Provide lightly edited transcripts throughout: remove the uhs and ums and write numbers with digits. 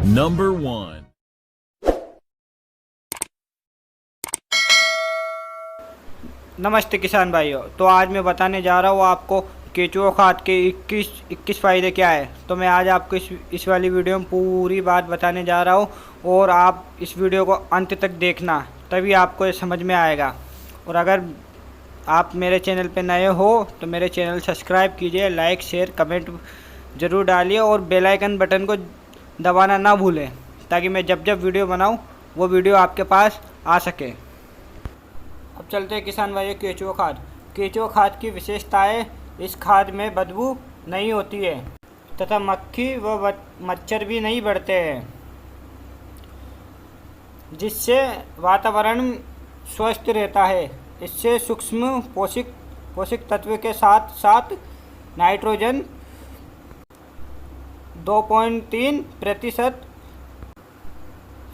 Number 1. नमस्ते किसान भाइयों। तो आज मैं बताने जा रहा हूँ आपको केचुआ खाद के 21 फ़ायदे क्या है। तो मैं आज आपको इस वाली वीडियो में पूरी बात बताने जा रहा हूँ और आप इस वीडियो को अंत तक देखना, तभी आपको ये समझ में आएगा। और अगर आप मेरे चैनल पे नए हो तो मेरे चैनल सब्सक्राइब कीजिए, लाइक शेयर कमेंट ज़रूर डालिए और बेल आइकन बटन को दबाना ना भूलें, ताकि मैं जब जब वीडियो बनाऊँ वो वीडियो आपके पास आ सके। अब चलते हैं किसान भाइयों केचुआ खाद। केचुआ खाद की विशेषताएं: इस खाद में बदबू नहीं होती है तथा मक्खी व मच्छर भी नहीं बढ़ते हैं, जिससे वातावरण स्वस्थ रहता है। इससे सूक्ष्म पोषक तत्व के साथ साथ नाइट्रोजन 2.3%,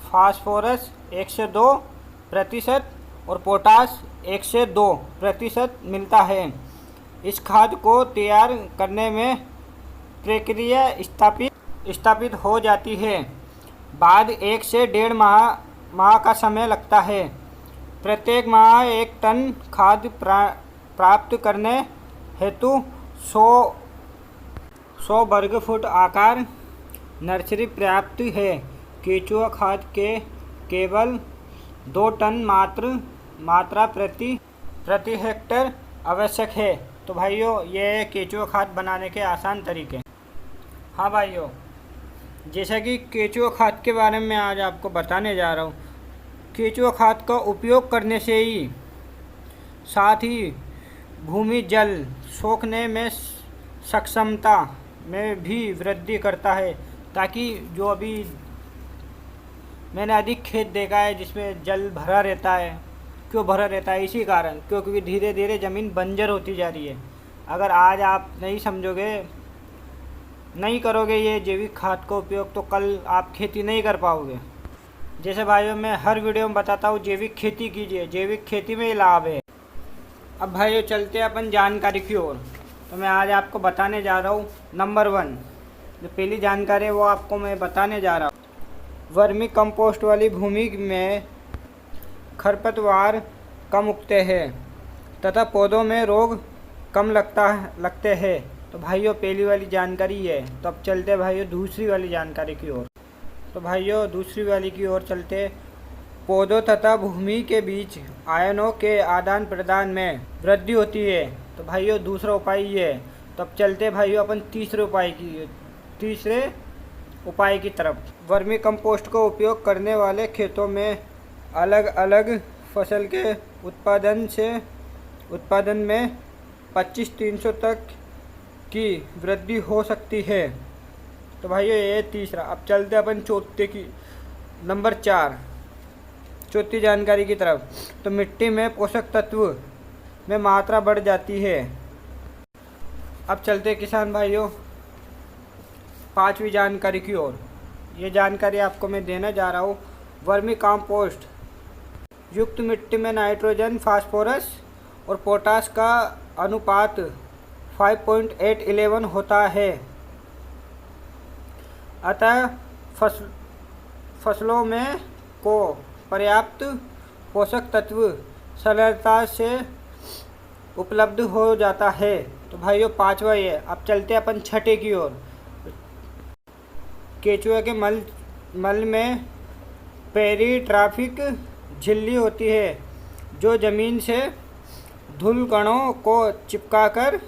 फास्फोरस 102% और पोटास 102% मिलता है। इस खाद को तैयार करने में प्रक्रिया स्थापित हो जाती है। बाद 1 से 1.5 माह का समय लगता है। प्रत्येक माह 1 टन खाद प्राप्त करने हेतु 100 वर्ग फुट आकार नर्सरी पर्याप्त है। केचुआ खाद के केवल 2 टन मात्रा प्रति हेक्टेयर आवश्यक है। तो भाइयों, ये केचुआ खाद बनाने के आसान तरीके। हाँ भाइयों, जैसा कि केचुआ खाद के बारे में आज आपको बताने जा रहा हूँ। केचुआ खाद का उपयोग करने से ही साथ ही भूमि जल सोखने में सक्षमता में भी वृद्धि करता है, ताकि जो अभी मैंने अधिक खेत देखा है जिसमें जल भरा रहता है। क्यों भरा रहता है? इसी कारण, क्योंकि धीरे धीरे ज़मीन बंजर होती जा रही है। अगर आज आप नहीं समझोगे, नहीं करोगे ये जैविक खाद का उपयोग, तो कल आप खेती नहीं कर पाओगे। जैसे भाइयों, मैं हर वीडियो में बताता हूँ जैविक खेती कीजिए, जैविक खेती में ही लाभ है। अब भाइयों चलते हैं अपन जानकारी की ओर। तो मैं आज आपको बताने जा रहा हूँ नंबर 1। जो पहली जानकारी है वो आपको मैं बताने जा रहा हूँ। वर्मी कंपोस्ट वाली भूमि में खरपतवार कम उगते हैं तथा पौधों में रोग कम लगते हैं। तो भाइयों पहली वाली जानकारी है। तो अब चलते हैं भाइयों दूसरी वाली जानकारी की ओर। तो भाइयों दूसरी वाली की ओर चलते, पौधों तथा भूमि के बीच आयनों के आदान प्रदान में वृद्धि होती है। तो भाइयों दूसरा उपाय ये है। तो अब चलते भाइयों अपन तीसरे उपाय की तरफ। वर्मी कंपोस्ट का उपयोग करने वाले खेतों में अलग अलग फसल के उत्पादन में 25-300 तक की वृद्धि हो सकती है। तो भाइयों ये तीसरा। अब चलते अपन नंबर 4 चौथी जानकारी की तरफ। तो मिट्टी में पोषक तत्व में मात्रा बढ़ जाती है। अब चलते किसान भाइयों पांचवी जानकारी की ओर। ये जानकारी आपको मैं देने जा रहा हूँ। वर्मी कंपोस्ट युक्त मिट्टी में नाइट्रोजन, फास्फोरस और पोटास का अनुपात 5.811 होता है। अतः फसलों में को पर्याप्त पोषक तत्व सरलता से उपलब्ध हो जाता है। तो भाइयों पांचवा ये। अब चलते अपन छठे की ओर। केचुआ के मल में पेरीट्रॉफिक झिल्ली होती है, जो जमीन से धूल कणों को चिपकाकर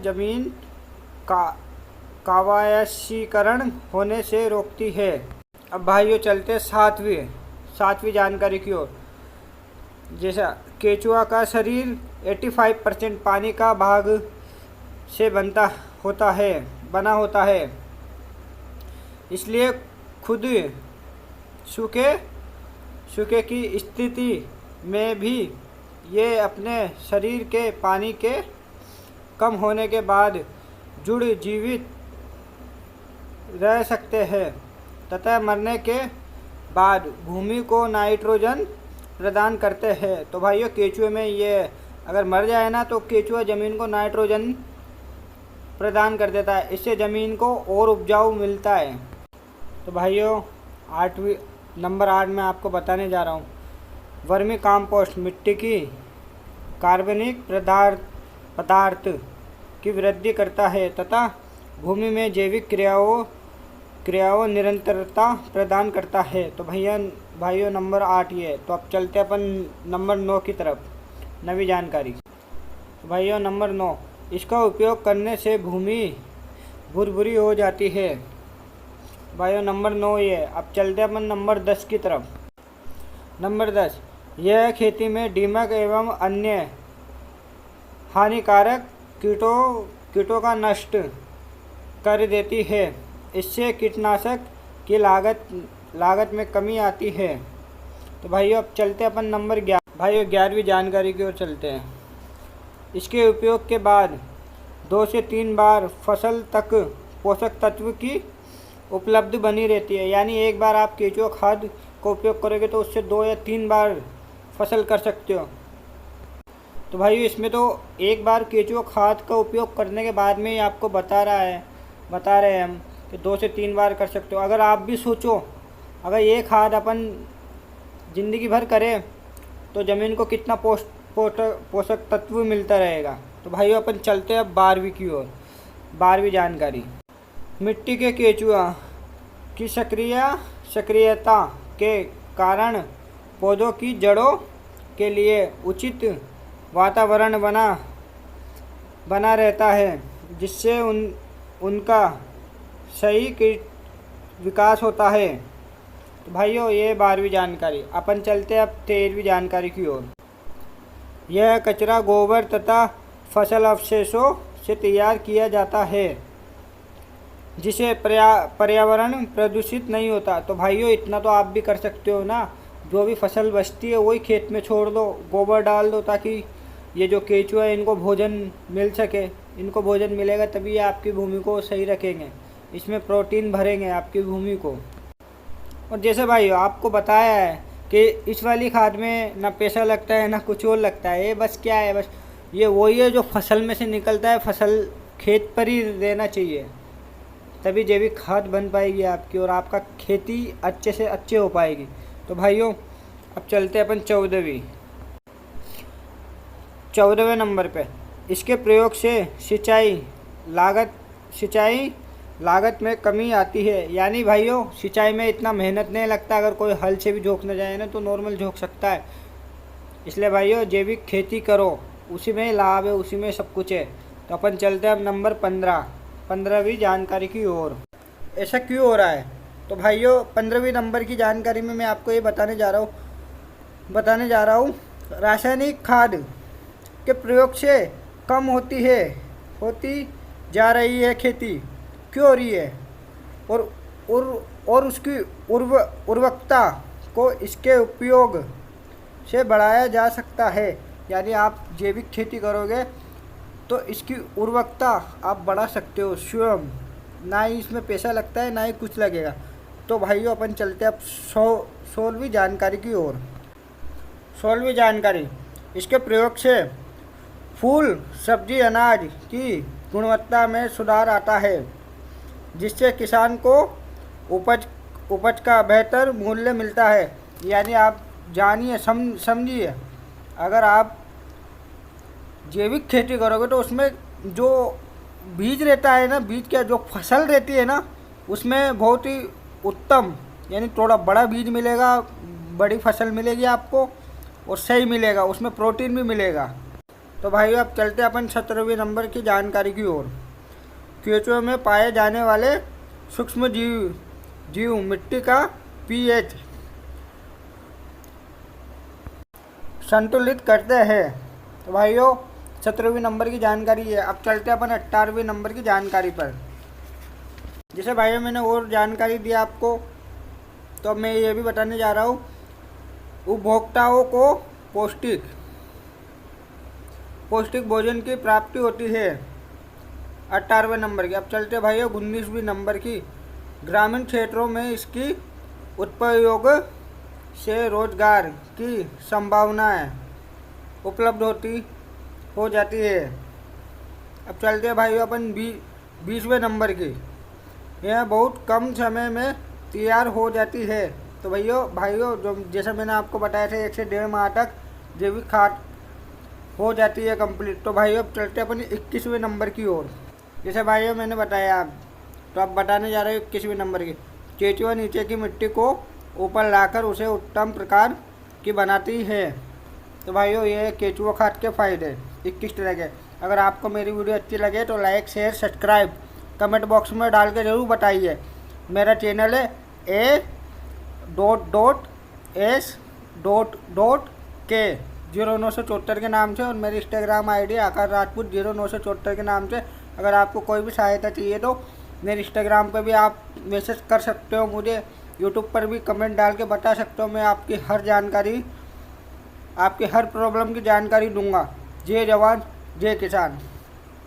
जमीन का काव्याशीकरण होने से रोकती है। अब भाइयों चलते सातवीं जानकारी की ओर। जैसा केचुआ का शरीर 85% पानी का भाग से बना होता है, इसलिए खुद सूखे की स्थिति में भी ये अपने शरीर के पानी के कम होने के बाद जीवित रह सकते हैं तथा मरने के बाद भूमि को नाइट्रोजन प्रदान करते हैं। तो भाइयों केचुए में ये अगर मर जाए ना तो केचुआ ज़मीन को नाइट्रोजन प्रदान कर देता है। इससे ज़मीन को और उपजाऊ मिलता है। तो भाइयों नंबर 8 में आपको बताने जा रहा हूँ, वर्मी कंपोस्ट मिट्टी की कार्बनिक पदार्थ की वृद्धि करता है तथा भूमि में जैविक क्रियाओं निरंतरता प्रदान करता है। तो भाइयों नंबर 8 ये। तो अब चलते अपन नंबर 9 की तरफ, नवी जानकारी। तो भाइयों नंबर 9, इसका उपयोग करने से भूमि भुरभुरी हो जाती है। भाइयों नंबर 9 ये। अब चलते अपन नंबर 10 की तरफ। नंबर 10, यह खेती में दीमक एवं अन्य हानिकारक कीटों का नष्ट कर देती है। इससे कीटनाशक की लागत में कमी आती है। तो भाइयों अब चलते हैं अपन नंबर 11। भाइयों 11वीं जानकारी की ओर चलते हैं। इसके उपयोग के बाद 2 से 3 बार फसल तक पोषक तत्व की उपलब्ध बनी रहती है। यानी एक बार आप केंचुआ खाद का उपयोग करोगे तो उससे 2 या 3 बार फसल कर सकते हो। तो भाइयों इसमें तो एक बार केंचुआ खाद का उपयोग करने के बाद में ही आपको बता रहे हैं हम कि 2 से 3 बार कर सकते हो। अगर आप भी सोचो, अगर ये खाद अपन ज़िंदगी भर करें तो ज़मीन को कितना पोषक तत्व मिलता रहेगा। तो भाइयों अपन चलते हैं अब 12वीं की ओर। 12वीं जानकारी, मिट्टी के केंचुआ की सक्रियता के कारण पौधों की जड़ों के लिए उचित वातावरण बना रहता है, जिससे उनका सही विकास होता है। तो भाइयों ये 12वीं जानकारी। अपन चलते हैं अब 13वीं जानकारी की ओर। यह कचरा गोबर तथा फसल अवशेषों से तैयार किया जाता है, जिसे पर्यावरण प्रदूषित नहीं होता। तो भाइयों इतना तो आप भी कर सकते हो ना, जो भी फसल बचती है वही खेत में छोड़ दो, गोबर डाल दो, ताकि ये जो केंचुआ है इनको भोजन मिल सके। इनको भोजन मिलेगा तभी आपकी भूमि को सही रखेंगे, इसमें प्रोटीन भरेंगे आपकी भूमि को। और जैसे भाइयों आपको बताया है कि इस वाली खाद में ना पैसा लगता है ना कुछ और लगता है, ये बस क्या है, बस ये वही है जो फसल में से निकलता है, फसल खेत पर ही रहना चाहिए, तभी जैविक खाद बन पाएगी आपकी और आपका खेती अच्छे से अच्छे हो पाएगी। तो भाइयों अब चलते हैं अपन 14वें नंबर पे। इसके प्रयोग से सिंचाई लागत में कमी आती है। यानी भाइयों सिंचाई में इतना मेहनत नहीं लगता, अगर कोई हल से भी झोंकना चाहे ना तो नॉर्मल झोंक सकता है। इसलिए भाइयों जैविक खेती करो, उसी में लाभ है, उसी में सब कुछ है। तो अपन चलते हैं अब नंबर 15वीं जानकारी की ओर। ऐसा क्यों हो रहा है? तो भाइयों 15वीं नंबर की जानकारी में मैं आपको ये बताने जा रहा हूँ रासायनिक खाद के प्रयोग से कम होती जा रही है खेती। क्यों हो रही है? और उसकी उर्वरकता को इसके उपयोग से बढ़ाया जा सकता है। यानी आप जैविक खेती करोगे तो इसकी उर्वरकता आप बढ़ा सकते हो स्वयं, ना ही इसमें पैसा लगता है ना ही कुछ लगेगा। तो भाइयों अपन चलते हैं अब 16वीं जानकारी की ओर। 16वीं जानकारी, इसके प्रयोग से फूल सब्जी अनाज की गुणवत्ता में सुधार आता है, जिससे किसान को उपज का बेहतर मूल्य मिलता है। यानी आप जानिए समझिए, अगर आप जैविक खेती करोगे तो उसमें जो बीज रहता है ना, बीज क्या जो फसल रहती है ना, उसमें बहुत ही उत्तम यानी थोड़ा बड़ा बीज मिलेगा, बड़ी फसल मिलेगी आपको और सही मिलेगा, उसमें प्रोटीन भी मिलेगा। तो भाइयों अब चलते हैं अपन 17वीं नंबर की जानकारी की ओर। केंचुए में पाए जाने वाले सूक्ष्म जीव मिट्टी का पीएच संतुलित करते हैं। तो भाइयों 17वीं नंबर की जानकारी है। अब चलते हैं अपन 18वीं नंबर की जानकारी पर। जैसे भाइयों मैंने और जानकारी दी आपको, तो अब मैं ये भी बताने जा रहा हूँ उपभोक्ताओं को पौष्टिक भोजन की प्राप्ति होती है। 18वें नंबर की। अब चलते भाइयों 19वीं नंबर की। ग्रामीण क्षेत्रों में इसकी उपयोग से रोजगार की संभावनाएं उपलब्ध हो जाती है। अब चलते हैं भाइयों अपन 20वें नंबर की। यह बहुत कम समय में तैयार हो जाती है। तो भाइयों जो जैसा मैंने आपको बताया था 1 से 1.5 माह तक जैविक खाद हो जाती है कंप्लीट। तो भाइयों अब चलते हैं अपनी 21वें नंबर की ओर। जैसे भाइयों मैंने बताया, तो अब बताने जा रहे हो 21वें नंबर की। केंचुआ नीचे की मिट्टी को ऊपर लाकर उसे उत्तम प्रकार की बनाती है। तो भाइयों ये केंचुआ खाद के फायदे 21 तरह के। अगर आपको मेरी वीडियो अच्छी लगे तो like share subscribe comment box में डाल के ज़रूर बताइए। मेरा चैनल है A.S.के 0974 के नाम से, और मेरी इंस्टाग्राम आईडी आकाश राजपूत 0974 के नाम से। अगर आपको कोई भी सहायता चाहिए तो मेरे इंस्टाग्राम पे भी आप मैसेज कर सकते हो मुझे, यूट्यूब पर भी कमेंट डाल के बता सकते हो। मैं आपकी हर जानकारी, आपकी हर प्रॉब्लम की जानकारी दूंगा। जय जवान जय किसान।